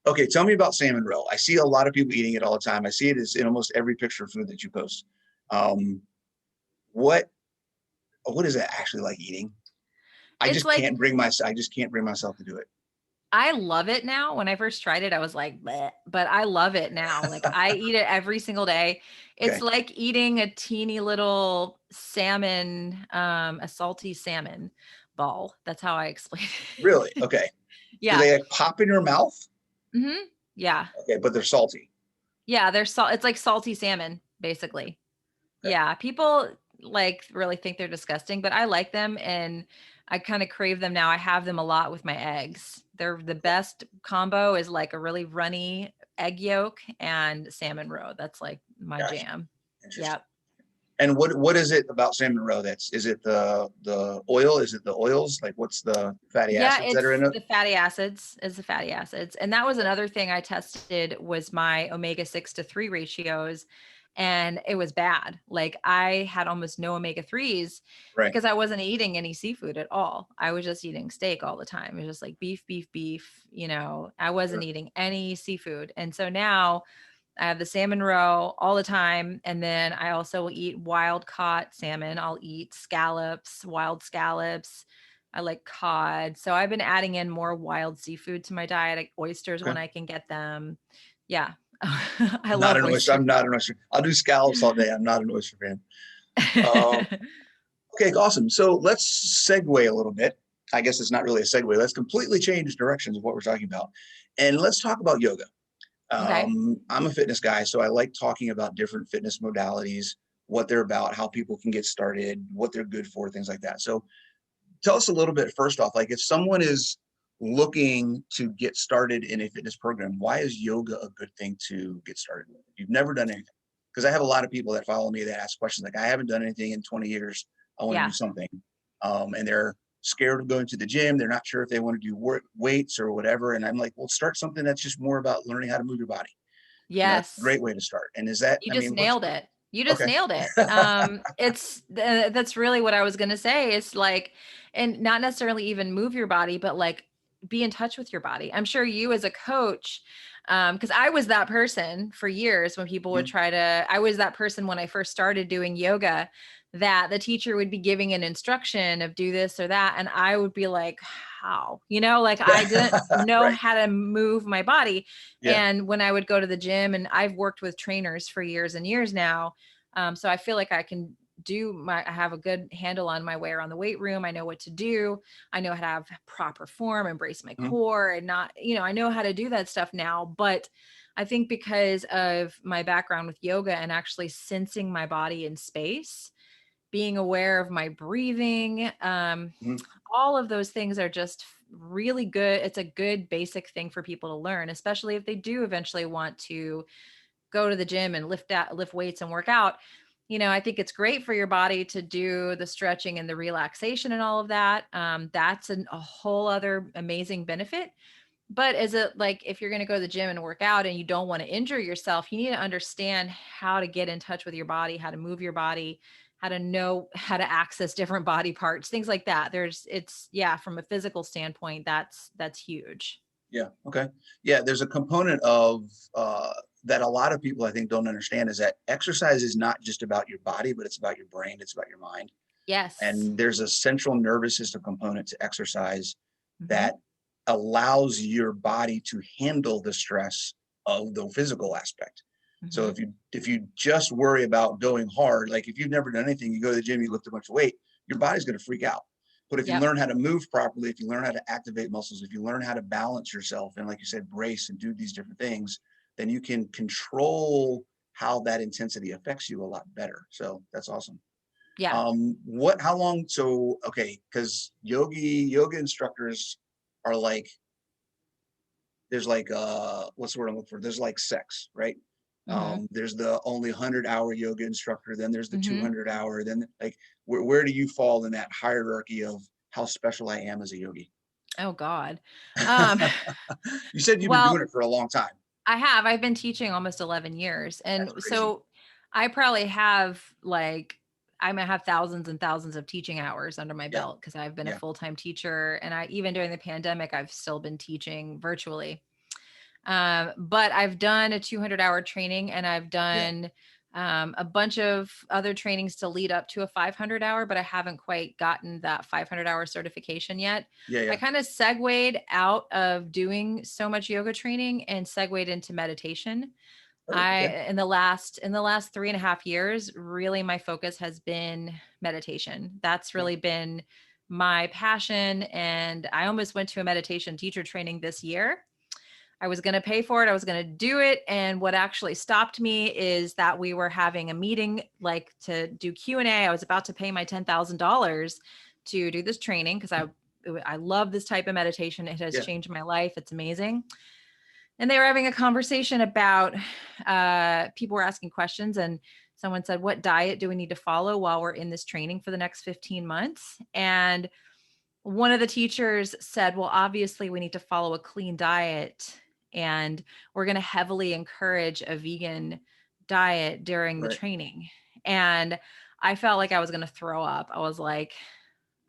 Okay, tell me about salmon roe. I see a lot of people eating it all the time. I see it in almost every picture of food that you post. What is it actually like eating? I It's just like, can't bring myself to do it. I love it now. When I first tried it, I was like, bleh, but I love it now. Like I eat it every single day. It's Okay. like eating a teeny little salmon, a salty salmon ball. That's how I explain it. Really? Okay. Do Yeah. they like pop in your mouth? Mm-hmm. Yeah. Okay, but they're salty. Yeah. They're it's like salty salmon, basically. Okay. Yeah. People like really think they're disgusting, but I like them and I kind of crave them now. I have them a lot with my eggs. They're the best combo is like a really runny egg yolk and salmon roe. That's like my Gotcha. jam. Interesting. Yep. And what is it about salmon roe is it the oil? Is it the oils? Like what's the fatty Yeah, acids that it's are in it? the fatty acids. It's the fatty acids. And that was another thing I tested was my omega-6 to 3 ratios. And it was bad. Like I had almost no omega-3s Right. because I wasn't eating any seafood at all. I was just eating steak all the time. It was just like beef, beef, beef. I wasn't Sure. eating any seafood. And so now I have the salmon roe all the time. And then I also will eat wild caught salmon. I'll eat scallops, wild scallops. I like cod. So I've been adding in more wild seafood to my diet, like oysters when Okay. I can get them. Yeah. I I'm not love an oyster. oysters. I'm not an oyster. I'll do scallops all day. I'm not an oyster fan. Um, okay, awesome. So let's segue a little bit. I guess it's not really a segue. Let's completely change directions of what we're talking about. And let's talk about yoga. Okay. I'm a fitness guy, so I like talking about different fitness modalities, what they're about, how people can get started, what they're good for, things like that. So tell us a little bit first off, like if someone is looking to get started in a fitness program, why is yoga a good thing to get started with? If you've never done anything, because I have a lot of people that follow me that ask questions like, I haven't done anything in 20 years. I want to do Yeah. something. And they're scared of going to the gym. They're not sure if they want to do weights or whatever. And I'm like, well, start something that's just more about learning how to move your body. That's a Yes. great way to start. And is that, You I just mean, what's nailed it. You just okay? nailed it. That's really what I was going to say. It's like, and not necessarily even move your body, but like be in touch with your body. I'm sure you as a coach, because I was that person for years when people would Mhm. try to, I was that person when I first started doing yoga that the teacher would be giving an instruction of do this or that. And I would be like, how, like I didn't know Right. how to move my body. Yeah. And when I would go to the gym, and I've worked with trainers for years and years now. So I feel like I have a good handle on my way around the weight room. I know what to do. I know how to have proper form, embrace my Mhm. core and not, I know how to do that stuff now. But I think because of my background with yoga and actually sensing my body in space, being aware of my breathing, Mhm. all of those things are just really good. It's a good basic thing for people to learn, especially if they do eventually want to go to the gym and lift weights and work out. I think it's great for your body to do the stretching and the relaxation and all of that. That's a whole other amazing benefit. But is it like if you're going to go to the gym and work out and you don't want to injure yourself, you need to understand how to get in touch with your body, how to move your body, how to know how to access different body parts, things like that. From a physical standpoint, that's huge. Yeah. Okay. Yeah. There's a component of that a lot of people I think don't understand is that exercise is not just about your body, but it's about your brain. It's about your mind. Yes. And there's a central nervous system component to exercise Hmm. that allows your body to handle the stress of the physical aspect. So Hmm. if you just worry about going hard, like if you've never done anything, you go to the gym, you lift a bunch of weight, your body's going to freak out. But if you Yep. learn how to move properly, if you learn how to activate muscles, if you learn how to balance yourself, and like you said, brace and do these different things, then you can control how that intensity affects you a lot better. So that's awesome. Yeah. How long? So, okay, because yoga instructors are like, there's like, what's the word I'm looking for? There's like sex, right? Hmm. There's the only 100-hour yoga instructor, then there's the Hmm. 200-hour, then like, where do you fall in that hierarchy of how special I am as a yogi? Oh God. Um, You said you've been doing well, it for a long time. I've been teaching almost 11 years. That's And crazy. so I probably have like, I might have thousands and thousands of teaching hours under my Yeah. belt because I've been a Yeah. full-time teacher. And even during the pandemic, I've still been teaching virtually. But I've done a 200-hour training and I've Yeah. done a bunch of other trainings to lead up to a 500-hour, but I haven't quite gotten that 500-hour certification yet. Yeah. I Yeah. kind of segued out of doing so much yoga training and segued into meditation. Oh, okay. In the last 3.5 years, really my focus has been meditation. That's Okay. really been my passion. And I almost went to a meditation teacher training this year. I was going to pay for it. I was going to do it. And what actually stopped me is that we were having a meeting like to do Q&A. I was about to pay my $10,000 to do this training because I love this type of meditation. It has Yeah. changed my life. It's amazing. And they were having a conversation about, people were asking questions, and someone said, what diet do we need to follow while we're in this training for the next 15 months? And one of the teachers said, well, obviously we need to follow a clean diet, and we're going to heavily encourage a vegan diet during the Right. training. And I felt like I was going to throw up. I was like,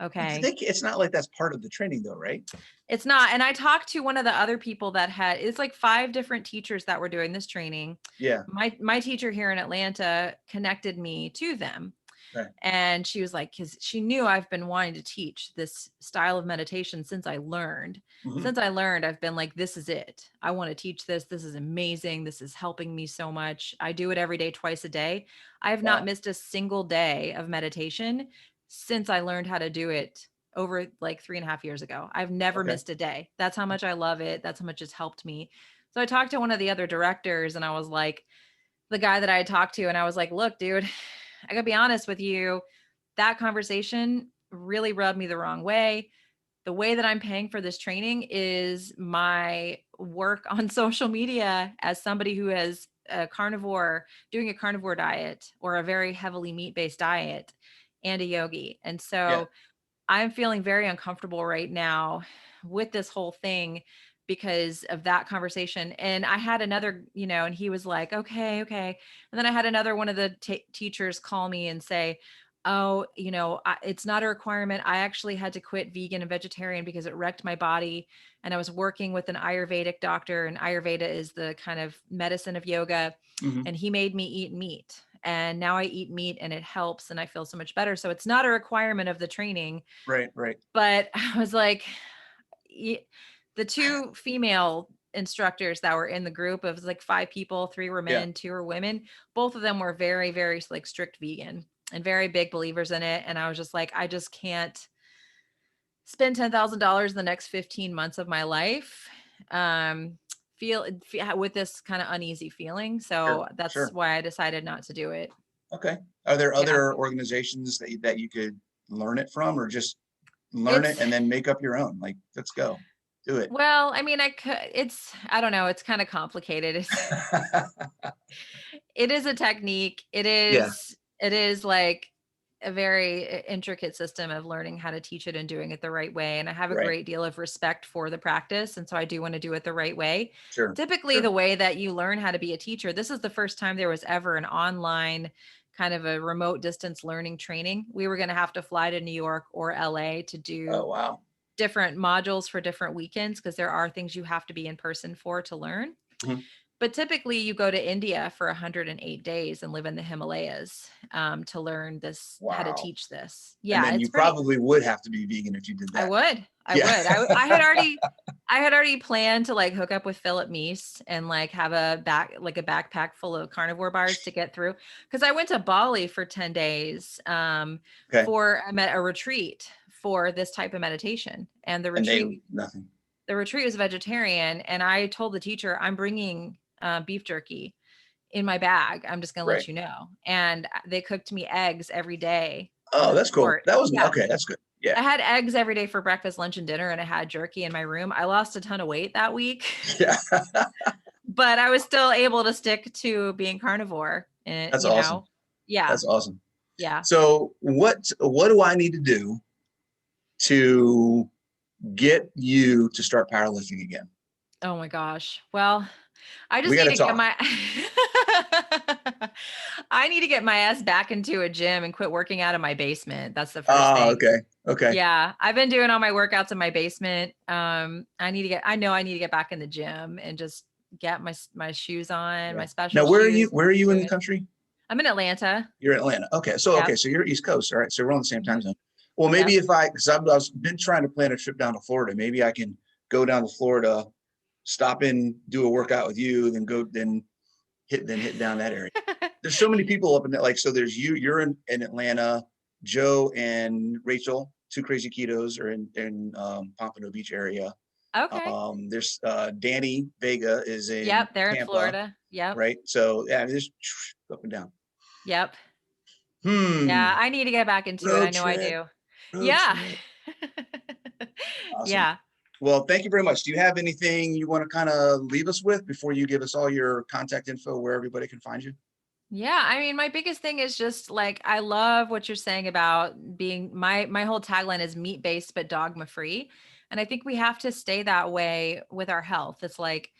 okay. It's not like that's part of the training though, right? It's not. And I talked to one of the other people that it's like 5 different teachers that were doing this training. Yeah. My teacher here in Atlanta connected me to them. Right. And she was like, because she knew I've been wanting to teach this style of meditation since I learned. Mhm. Since I learned, I've been like, this is it. I want to teach this. This is amazing. This is helping me so much. I do it every day, twice a day. I have not Wow. missed a single day of meditation since I learned how to do it over like 3.5 years ago. I've never Okay. missed a day. That's how much I love it. That's how much it's helped me. So I talked to one of the other directors, and I was like, the guy that I had talked to, and I was like, look, dude, I gotta be honest with you. That conversation really rubbed me the wrong way. The way that I'm paying for this training is my work on social media as somebody who is a carnivore, doing a carnivore diet or a very heavily meat-based diet, and a yogi. And Yeah. so I'm feeling very uncomfortable right now with this whole thing because of that conversation. And I had another, and he was like, okay, okay. And then I had another one of the teachers call me and say, oh, it's not a requirement. I actually had to quit vegan and vegetarian because it wrecked my body. And I was working with an Ayurvedic doctor, and Ayurveda is the kind of medicine of yoga. Mhm. And he made me eat meat. And now I eat meat and it helps and I feel so much better. So it's not a requirement of the training. Right. Right. But I was like, the 2 female instructors that were in the group, of like 5 people, 3 were Yeah. men, 2 were women. Both of them were very, very like strict vegan and very big believers in it. And I was just like, I just can't spend $10,000 in the next 15 months of my life. Feel with this kind of uneasy feeling. Sure. So that's Sure. why I decided not to do it. Okay. Are there Yeah. other organizations that you could learn it from, or just learn it It's and then make up your own? Like, let's go, do it. Well, I mean, I don't know. It's kind of complicated. It is a technique. Yeah. It is like a very intricate system of learning how to teach it and doing it the right way. And I have a Right. great deal of respect for the practice. And so I do want to do it the right way. Sure. Typically, Sure. the way that you learn how to be a teacher, this is the first time there was ever an online kind of a remote distance learning training. We were going to have to fly to New York or LA to do Oh, wow. different modules for different weekends, because there are things you have to be in person for to learn. Mhm. But typically you go to India for 108 days and live in the Himalayas, to learn how to Wow. teach this. And Yeah, then it's you pretty. probably would have to be vegan if you did I that. would. I Yeah. would. I had already planned to like hook up with Philip Meese and like have a backpack full of carnivore bars to get through. Because I went to Bali for 10 days, Okay. for a retreat for this type of meditation. And Nothing. the retreat was vegetarian, and I told the teacher, I'm bringing beef jerky in my bag. I'm just going to Right. let you know. And they cooked me eggs every day on Oh, the that's cool. resort. That was Yeah. okay. That's good. Yeah. I had eggs every day for breakfast, lunch, and dinner, and I had jerky in my room. I lost a ton of weight that week, Yeah. but I was still able to stick to being carnivore. And, That's awesome. yeah, That's awesome. yeah. So what do I need to do to get you to start powerlifting again? Oh my gosh. Well, I just We got need to to get talk. my I need to get my ass back into a gym and quit working out in my basement. That's the first Oh, thing. okay. Okay. Yeah, I've been doing all my workouts in my basement. I know I need to get back in the gym and just get my shoes on, Yeah. my special Now, shoes. where are you in Do the it. country? I'm in Atlanta. You're in Atlanta. Okay. Yep. So you're East Coast. All right. So we're on the same time Mhm. zone. Well, maybe Yep. because I've been trying to plan a trip down to Florida. Maybe I can go down to Florida, stop in, do a workout with you, then hit down that area. There's so many people up in that. Like, so there's you're in Atlanta, Joe and Rachel, two crazy ketos, are in Pompano Beach area. Okay. There's Danny Vega is in Yep, they're in Tampa, Florida. Yep. right? So yeah, there's up and down. Yep. Yeah, Hmm. I need to get back into it. I Road know I trip. do. Road Yeah. trip. Awesome. Yeah. Well, thank you very much. Do you have anything you want to kind of leave us with before you give us all your contact info where everybody can find you? Yeah, I mean, my biggest thing is just like I love what you're saying about being my whole tagline is meat based but dogma free. And I think we have to stay that way with our health. It's like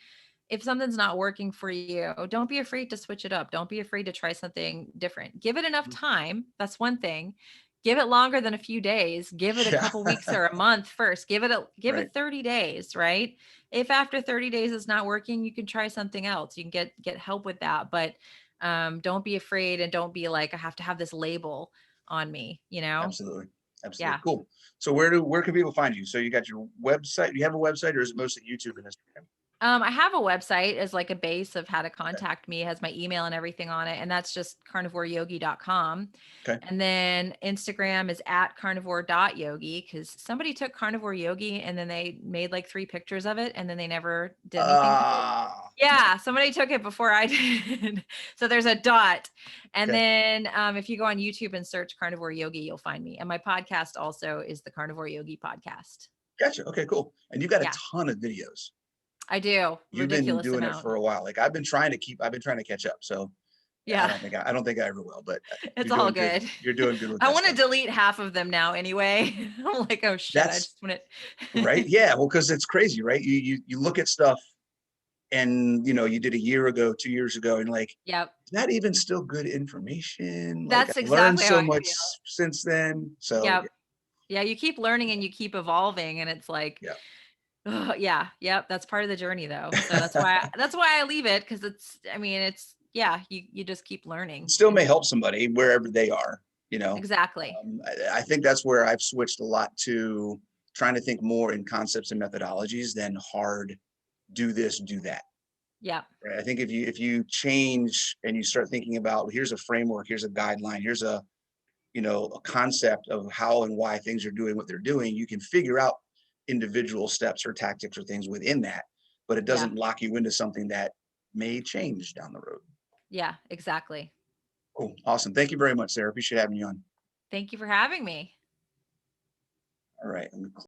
if something's not working for you, don't be afraid to switch it up. Don't be afraid to try something different. Give it enough time. That's one thing. Give it longer than a few days. Give it a Yeah. couple weeks or a month first. Give Right. it 30 days, right? If after 30 days it's not working, you can try something else. You can get help with that, but don't be afraid and don't be like I have to have this label on me, you know? Absolutely. Absolutely. Yeah. Cool. So where can people find you? So you got your website. You have a website, or is it mostly YouTube and Instagram? I have a website as like a base of how to Okay. contact me. It has my email and everything on it. And that's just carnivoreyogi.com. Okay. And then Instagram is at carnivore.yogi because somebody took carnivore yogi and then they made like 3 pictures of it and then they never did anything with it. No. Yeah, somebody took it before I did. So there's a dot. And Okay. then if you go on YouTube and search carnivore yogi, you'll find me. And my podcast also is the Carnivore Yogi podcast. Gotcha. Okay, cool. And you've got a Yeah, ton of videos. I do. You've been Ridiculous doing it amount. for a while. Like I've been trying to catch up. So yeah, Yeah. I don't think I ever will, but It's you're all doing good. good. You're doing good with I that want to stuff. delete half of them now anyway. I'm like, oh shit, I That's just want right. it. Yeah. Well, because it's crazy, right? You look at stuff and you did a year ago, 2 years ago, and like, Yep. is that even still good information? Like That's I've learned exactly how so I much feel. since then. So Yep. Yeah, you keep learning and you keep evolving and it's like, yeah. oh, yeah, yep, that's part of the journey though. So Yeah. that's why I leave it because it's I mean, it's yeah, you just keep learning. Still may help somebody wherever they are, you know. Exactly. I think that's where I've switched a lot to trying to think more in concepts and methodologies than hard do this, do that. Yep. Right? I think if you change and you start thinking about, well, here's a framework, here's a guideline, here's a concept of how and why things are doing what they're doing, you can figure out individual steps or tactics or things within that, but it Yeah. doesn't lock you into something that may change down the road. Yeah, exactly. Cool. Awesome. Thank you very much, Sarah. Appreciate having you on. Thank you for having me. All right. Let me